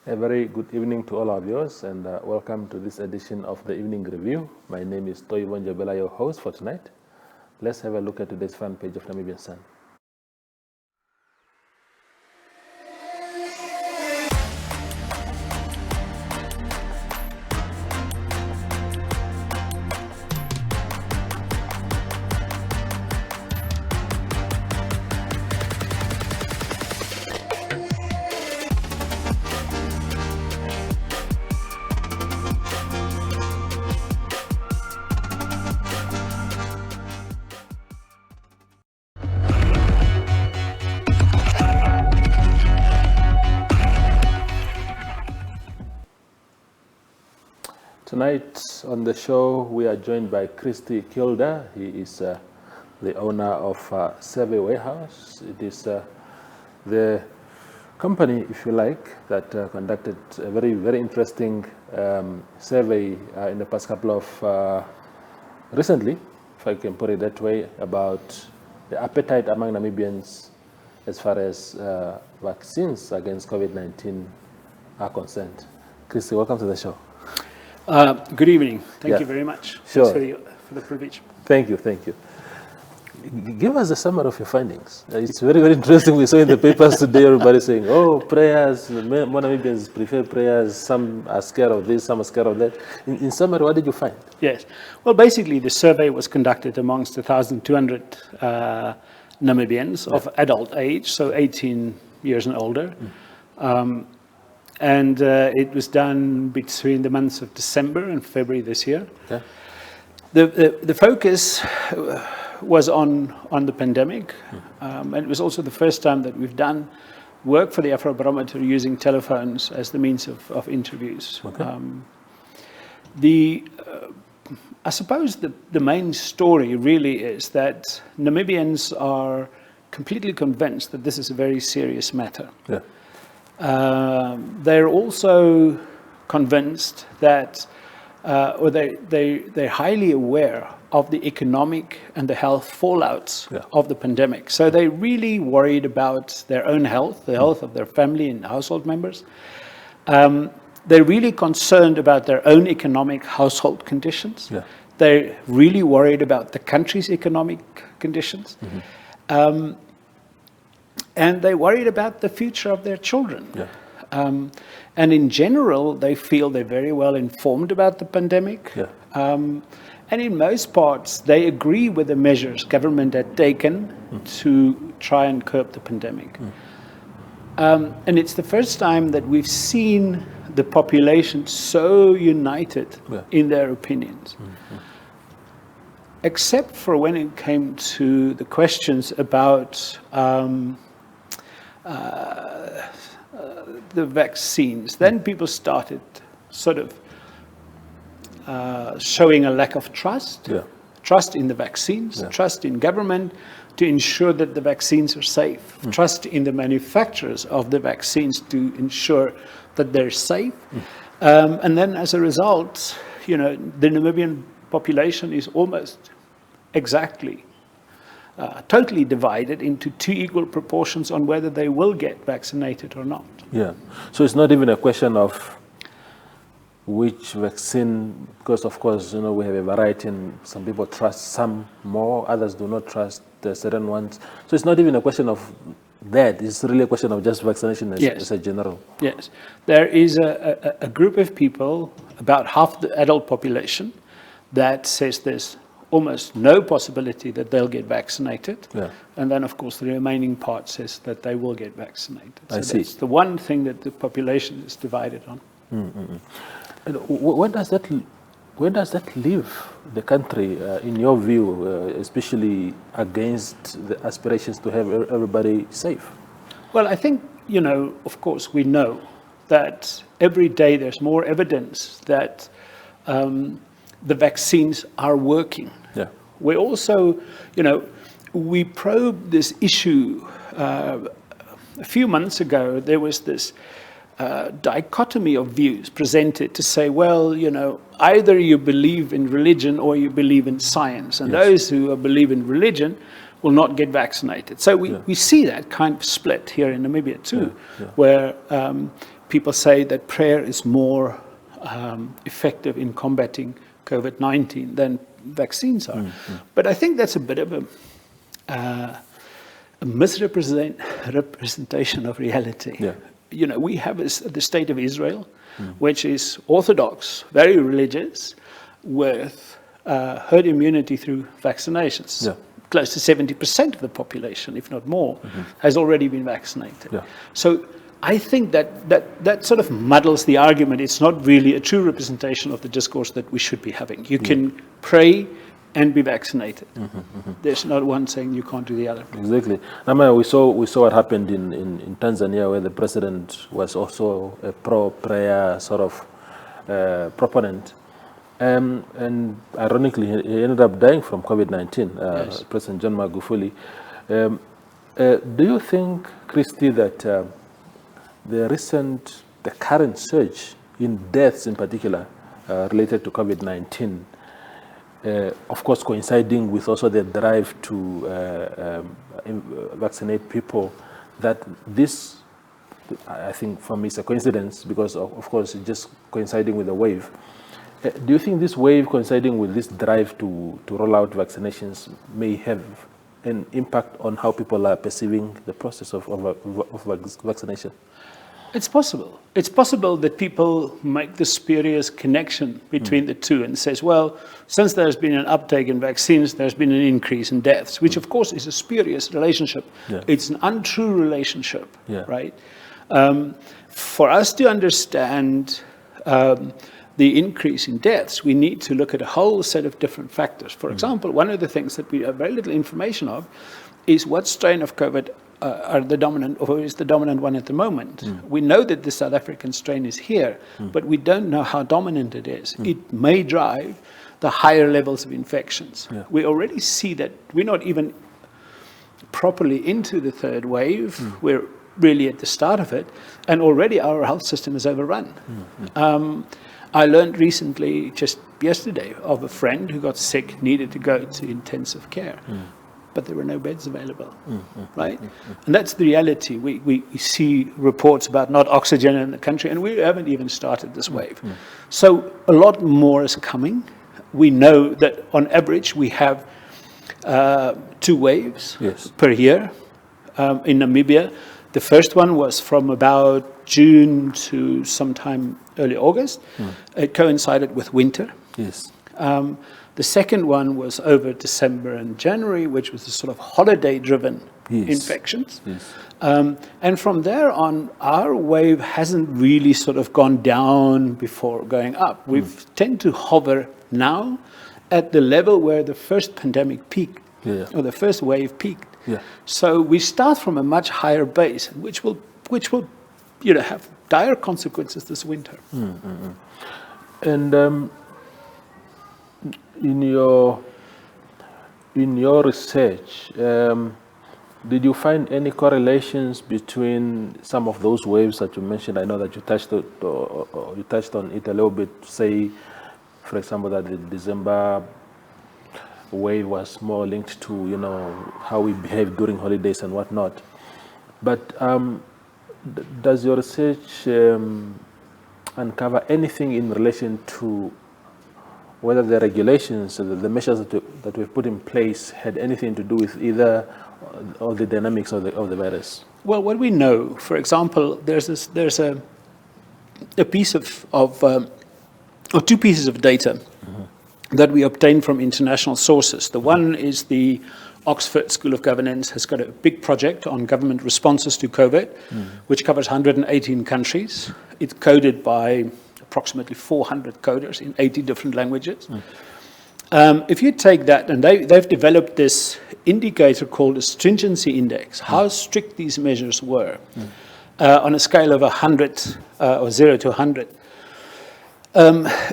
A very good evening to all our viewers, and welcome to this edition of the Evening Review. My name is Toyibon Jabela, your host for tonight. Let's have a look at today's front page of Namibian Sun. Tonight on the show, we are joined by Christie Keulder. He is the owner of Survey Warehouse. It is the company, if you like, that conducted a very interesting survey in the past couple of, recently, if I can put it that way, about the appetite among Namibians as far as vaccines against COVID-19 are concerned. Christie, welcome to the show. Good evening. Thank you very much. Sure. Thanks for the privilege. Thank you. Give us a summary of your findings. It's very interesting. We saw in the papers today everybody saying, oh, prayers, more Namibians prefer prayers, some are scared of this, some are scared of that. In summary, what did you find? Yes. Well, basically, the survey was conducted amongst 1,200 Namibians of adult age, so 18 years and older. And it was done between the months of December and February this year. Okay. The focus was on the pandemic, and it was also the first time that we've done work for the Afrobarometer using telephones as the means of interviews. Okay. I suppose the main story really is that Namibians are completely convinced that this is a very serious matter. Yeah. They're also convinced that, or they're highly aware of the economic and the health fallouts of the pandemic. So they're really worried about their own health, the health of their family and household members. They're really concerned about their own economic household conditions. Yeah. They're really worried about the country's economic conditions. And they're worried about the future of their children. Yeah. And in general, they feel they're very well informed about the pandemic. Yeah. And in most parts, they agree with the measures government had taken to try and curb the pandemic. And it's the first time that we've seen the population so united in their opinions. Except for when it came to the questions about the vaccines, then people started sort of showing a lack of trust, trust in the vaccines, trust in government to ensure that the vaccines are safe, trust in the manufacturers of the vaccines to ensure that they're safe. And then as a result, the Namibian population is almost exactly totally divided into two equal proportions on whether they will get vaccinated or not. Yeah. So it's not even a question of which vaccine, because of course, we have a variety and some people trust some more, others do not trust certain ones. So it's not even a question of that. It's really a question of just vaccination as a general. Yes. There is a group of people, about half the adult population, that says there's almost no possibility that they'll get vaccinated. Yeah. And then, of course, the remaining part says that they will get vaccinated. So that's the one thing that the population is divided on. And where does that leave the country, in your view, especially against the aspirations to have everybody safe? Well, I think, of course, we know that every day there's more evidence that the vaccines are working. Yeah. We also, we probed this issue a few months ago. There was this dichotomy of views presented to say, well, either you believe in religion or you believe in science. And those who believe in religion will not get vaccinated. So we see that kind of split here in Namibia too, where people say that prayer is more effective in combating COVID-19 than vaccines are. But I think that's a bit of a misrepresentation of reality. Yeah. You know, we have the state of Israel, which is orthodox, very religious, with herd immunity through vaccinations. Yeah. Close to 70% of the population, if not more, has already been vaccinated. Yeah. So I think that sort of muddles the argument. It's not really a true representation of the discourse that we should be having. You can pray and be vaccinated. There's not one saying you can't do the other. Exactly. Nama, we saw what happened in Tanzania, where the president was also a pro-prayer sort of proponent. And ironically, he ended up dying from COVID-19, Yes. President John Magufuli. Do you think, Christie, that the current surge in deaths in particular related to COVID-19, of course coinciding with also the drive to vaccinate people, that this, I think for me, is a coincidence because of course it's just coinciding with the wave. Do you think this wave coinciding with this drive to roll out vaccinations may have an impact on how people are perceiving the process of vaccination? It's possible. It's possible that people make the spurious connection between the two and says, well, since there's been an uptake in vaccines, there's been an increase in deaths, which of course is a spurious relationship. Yeah. It's an untrue relationship, Yeah. right? For us to understand the increase in deaths, we need to look at a whole set of different factors. For example, one of the things that we have very little information of is what strain of COVID are the dominant, or is the dominant one at the moment. We know that the South African strain is here, but we don't know how dominant it is. It may drive the higher levels of infections. Yeah. We already see that we're not even properly into the third wave. We're really at the start of it, and already our health system is overrun. I learned recently, just yesterday, of a friend who got sick, needed to go to intensive care. But there were no beds available, right? And that's the reality. We see reports about not oxygen in the country, and we haven't even started this wave. So a lot more is coming. We know that on average we have 2 waves Yes. per year in Namibia. The first one was from about June to sometime early August. It coincided with winter. Yes. The second one was over December and January, which was a sort of holiday-driven Yes. infections. Yes. And from there on, our wave hasn't really sort of gone down before going up. We tend to hover now at the level where the first pandemic peaked, Yeah. or the first wave peaked. Yeah. So we start from a much higher base, which will have dire consequences this winter. And in your research, did you find any correlations between some of those waves that you mentioned? I know that you touched on it a little bit. Say, for example, that the December wave was more linked to how we behave during holidays and whatnot. But does your research uncover anything in relation to whether the regulations, the measures that we've put in place had anything to do with either of the dynamics of the virus? Well, what we know, for example, there's a piece or 2 pieces of data that we obtained from international sources. The one is the Oxford School of Governance has got a big project on government responses to COVID, which covers 118 countries. It's coded by approximately 400 coders in 80 different languages. If you take that, and they've developed this indicator called a stringency index, how strict these measures were, on a scale of 100, or 0 to 100.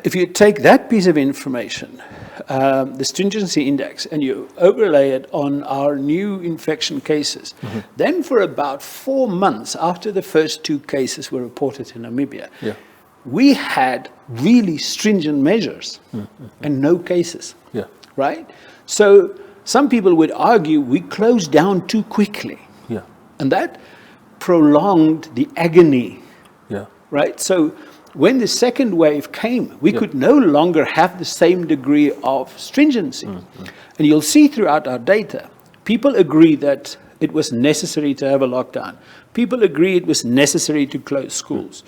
If you take that piece of information, the stringency index, and you overlay it on our new infection cases, then for about 4 months after the first 2 cases were reported in Namibia, we had really stringent measures and no cases, right? So some people would argue we closed down too quickly. Yeah. And that prolonged the agony. Yeah. Right? So when the second wave came, we could no longer have the same degree of stringency. And you'll see throughout our data, people agree that it was necessary to have a lockdown. People agree it was necessary to close schools.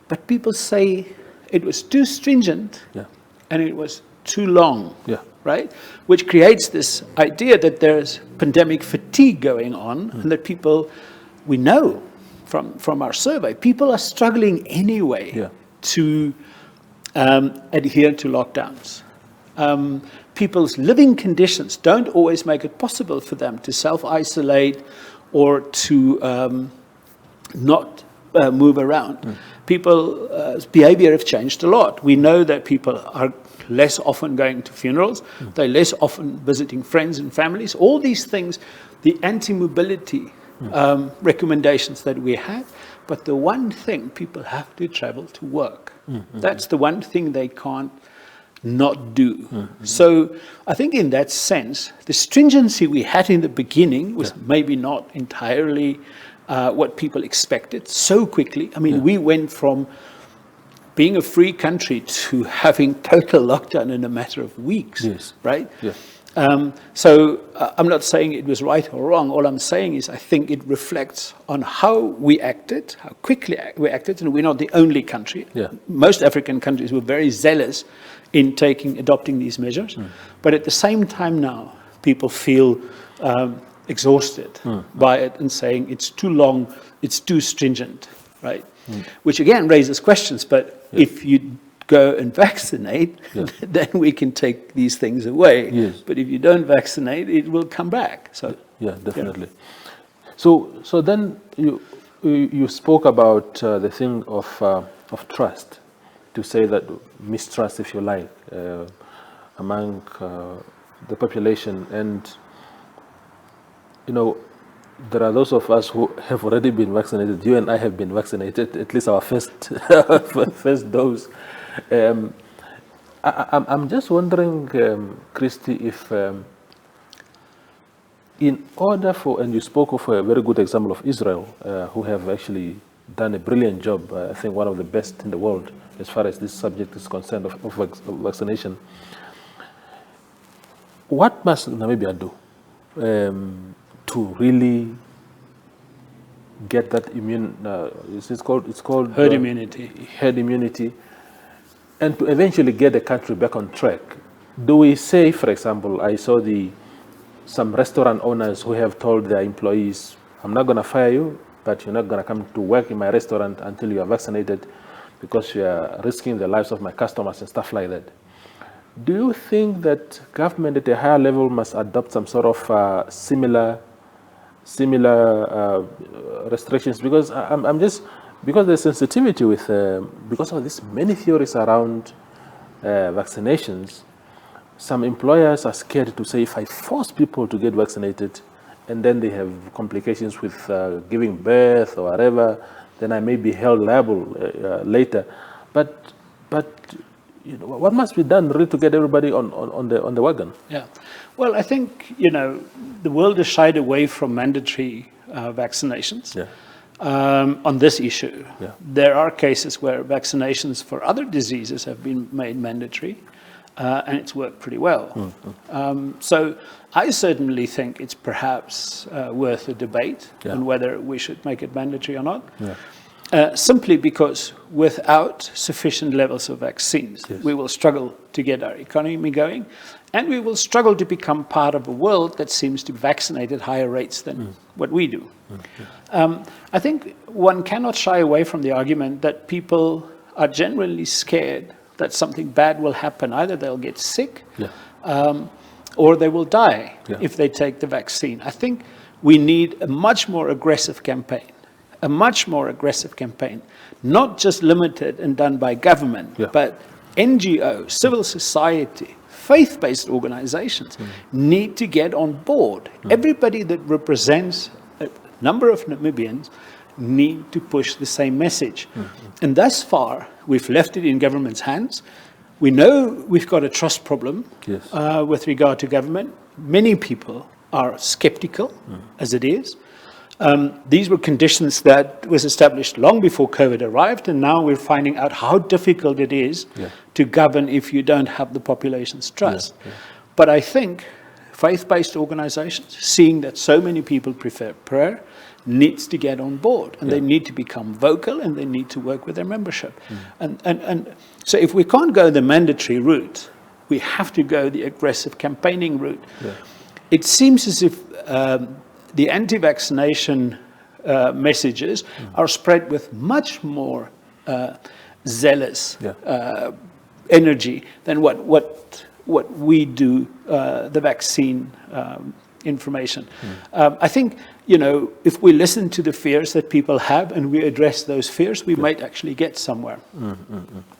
But people say it was too stringent and it was too long. Yeah. Right? Which creates this idea that there's pandemic fatigue going on and that people, we know from our survey, people are struggling anyway to adhere to lockdowns. People's living conditions don't always make it possible for them to self-isolate or to not move around. People's behavior have changed a lot. We know that people are less often going to funerals, they're less often visiting friends and families. All these things, the anti-mobility recommendations that we have, but the one thing, people have to travel to work. That's the one thing they can't not do. So I think in that sense, the stringency we had in the beginning was maybe not entirely what people expected so quickly. I mean, we went from being a free country to having total lockdown in a matter of weeks, right? So I'm not saying it was right or wrong. All I'm saying is I think it reflects on how we acted, how quickly we acted, and we're not the only country. Most African countries were very zealous in adopting these measures. But at the same time now, people feel exhausted by it and saying it's too long, it's too stringent, right? Which again raises questions, but if you go and vaccinate, then we can take these things away. But if you don't vaccinate, it will come back. So definitely. So then you spoke about the thing of trust, to say that mistrust, if you like, among the population, and there are those of us who have already been vaccinated. You and I have been vaccinated, at least our first dose. I'm just wondering, Christie, if in order for, and you spoke of a very good example of Israel, who have actually done a brilliant job, I think one of the best in the world as far as this subject is concerned of vaccination. What must Namibia do to really get that it's called herd immunity. Herd immunity, and to eventually get the country back on track? Do we say, for example, I saw some restaurant owners who have told their employees, I'm not going to fire you, but you're not going to come to work in my restaurant until you are vaccinated because you are risking the lives of my customers and stuff like that. Do you think that government at a higher level must adopt some sort of similar restrictions? Because because there's sensitivity with, because of this many theories around vaccinations, some employers are scared to say, if I force people to get vaccinated and then they have complications with giving birth or whatever, then I may be held liable later. But what must be done really to get everybody on the wagon? Yeah, well, I think the world has shied away from mandatory vaccinations on this issue. There are cases where vaccinations for other diseases have been made mandatory, and it's worked pretty well. So I certainly think it's perhaps worth a debate on whether we should make it mandatory or not. Simply because without sufficient levels of vaccines, we will struggle to get our economy going, and we will struggle to become part of a world that seems to vaccinate at higher rates than what we do. I think one cannot shy away from the argument that people are generally scared that something bad will happen. Either they'll get sick or they will die if they take the vaccine. I think we need a much more aggressive campaign. Not just limited and done by government, but NGOs, civil society, faith-based organizations need to get on board. Everybody that represents a number of Namibians need to push the same message. And thus far, we've left it in government's hands. We know we've got a trust problem with regard to government. many people are skeptical as it is. These were conditions that was established long before COVID arrived, and now we're finding out how difficult it is to govern if you don't have the population's trust. But I think faith-based organizations, seeing that so many people prefer prayer, needs to get on board, and they need to become vocal, and they need to work with their membership. And so if we can't go the mandatory route, we have to go the aggressive campaigning route. It seems as if the anti-vaccination messages are spread with much more zealous energy than what we do, the vaccine information. I think, if we listen to the fears that people have and we address those fears, we might actually get somewhere.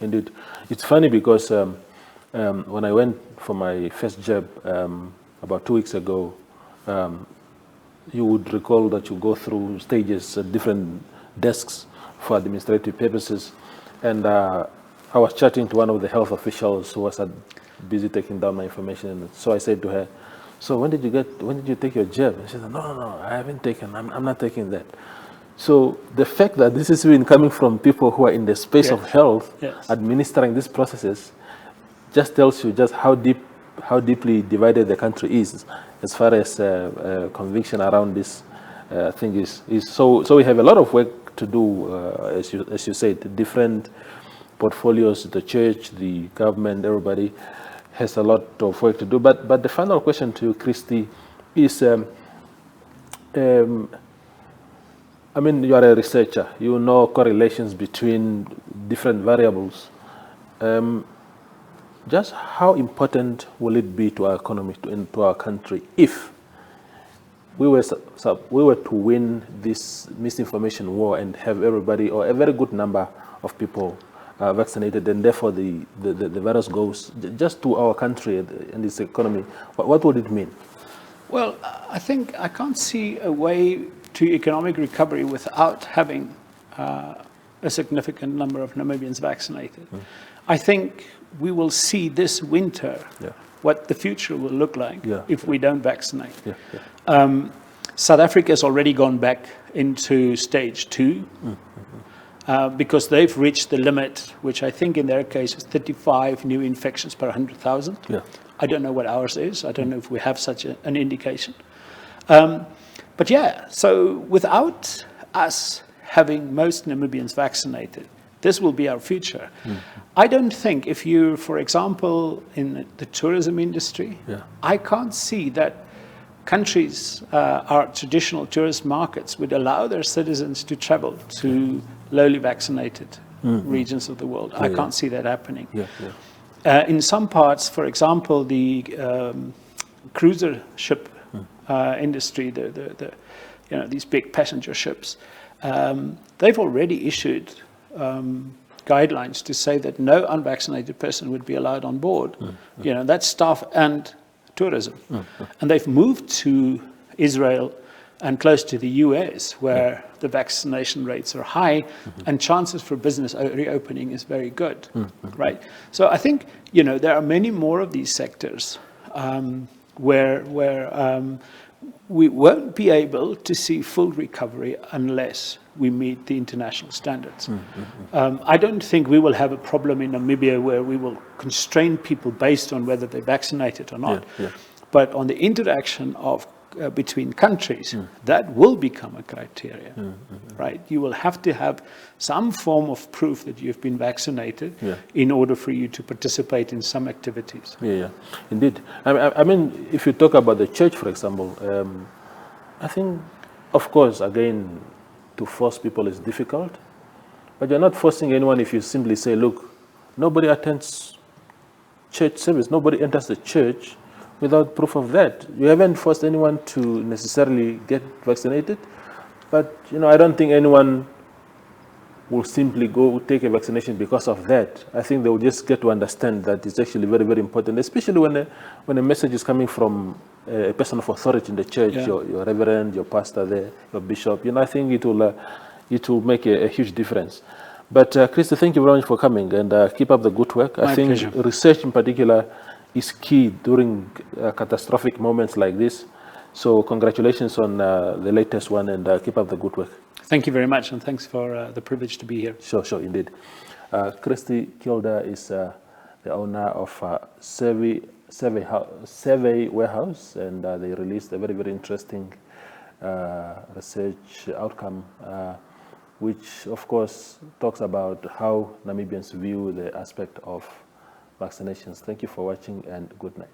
Indeed. It's funny because when I went for my first jab about 2 weeks ago, you would recall that you go through stages at different desks for administrative purposes. And I was chatting to one of the health officials who was busy taking down my information. And so I said to her, so when did you take your jab? And she said, no, I haven't taken, I'm not taking that. So the fact that this is even coming from people who are in the space of health, administering these processes, just tells you just how deeply divided the country is as far as conviction around this thing is. So we have a lot of work to do, as you said, different portfolios, the church, the government, everybody has a lot of work to do. But the final question to you, Christie, is, I mean, you are a researcher. You know correlations between different variables. Just how important will it be to our economy, to our country, if we were to win this misinformation war and have everybody, or a very good number of people vaccinated, and therefore the virus goes just to our country and its economy? What would it mean? Well, I think I can't see a way to economic recovery without having a significant number of Namibians vaccinated. I think we will see this winter what the future will look like if we don't vaccinate. South Africa has already gone back into stage 2 because they've reached the limit, which I think in their case is 35 new infections per 100,000. I don't know what ours is. I don't know if we have such an indication. But so without us having most Namibians vaccinated, this will be our future. I don't think if you, for example, in the tourism industry, I can't see that countries, our traditional tourist markets, would allow their citizens to travel to lowly vaccinated regions of the world. I can't see that happening. In some parts, for example, the cruiser ship industry, these big passenger ships, they've already issued guidelines to say that no unvaccinated person would be allowed on board. That's staff and tourism. And they've moved to Israel and close to the US, where the vaccination rates are high and chances for business reopening is very good, right? So I think, there are many more of these sectors where we won't be able to see full recovery unless we meet the international standards. I don't think we will have a problem in Namibia where we will constrain people based on whether they're vaccinated or not. But on the interaction of between countries, that will become a criteria, right? You will have to have some form of proof that you've been vaccinated in order for you to participate in some activities. Indeed. I mean, if you talk about the church, for example, I think, of course, again, to force people is difficult, but you're not forcing anyone if you simply say, look, nobody attends church service, nobody enters the church without proof of that. You haven't forced anyone to necessarily get vaccinated, but I don't think anyone will simply go take a vaccination because of that. I think they will just get to understand that it's actually very, very important, especially when a message is coming from a person of authority in the church, your reverend, your pastor there, your bishop. I think it will make a huge difference. But Christie, thank you very much for coming, and keep up the good work. I think research in particular is key during catastrophic moments like this. So congratulations on the latest one, and keep up the good work. Thank you very much, and thanks for the privilege to be here. Sure, indeed. Christie Keulder is the owner of Survey Warehouse, and they released a very, very interesting research outcome, which of course talks about how Namibians view the aspect of vaccinations. Thank you for watching, and good night.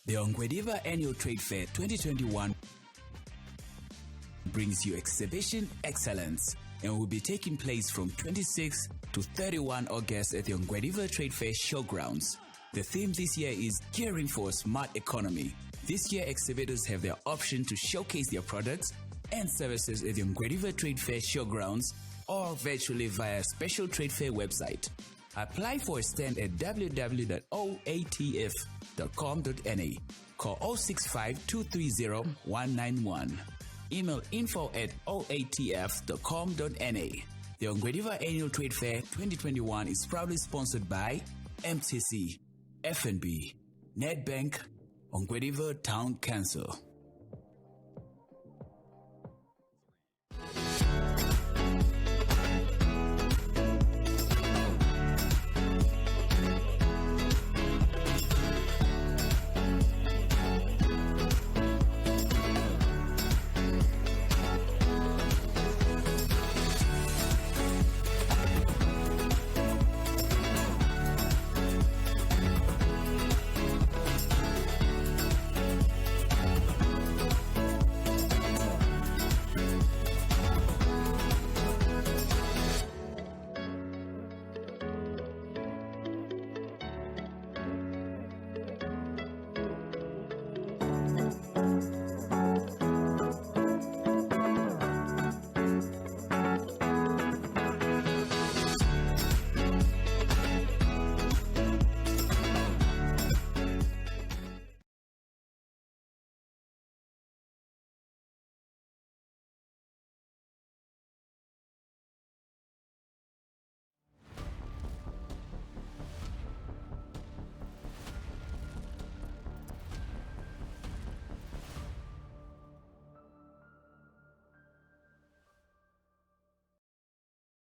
The Ongwediva Annual Trade Fair 2021 brings you exhibition excellence and will be taking place from 26 to 31 August at the Ongwediva Trade Fair Showgrounds. The theme this year is Gearing for a Smart Economy. This year, exhibitors have the option to showcase their products and services at the Ongwediva Trade Fair Showgrounds or virtually via special trade fair website. Apply for a stand at www.oatf.com.na. Call 065 230 191. Email info@oatf.com.na. The Ongwediva Annual Trade Fair 2021 is proudly sponsored by MTC, FNB, Nedbank, Ongwediva Town Council.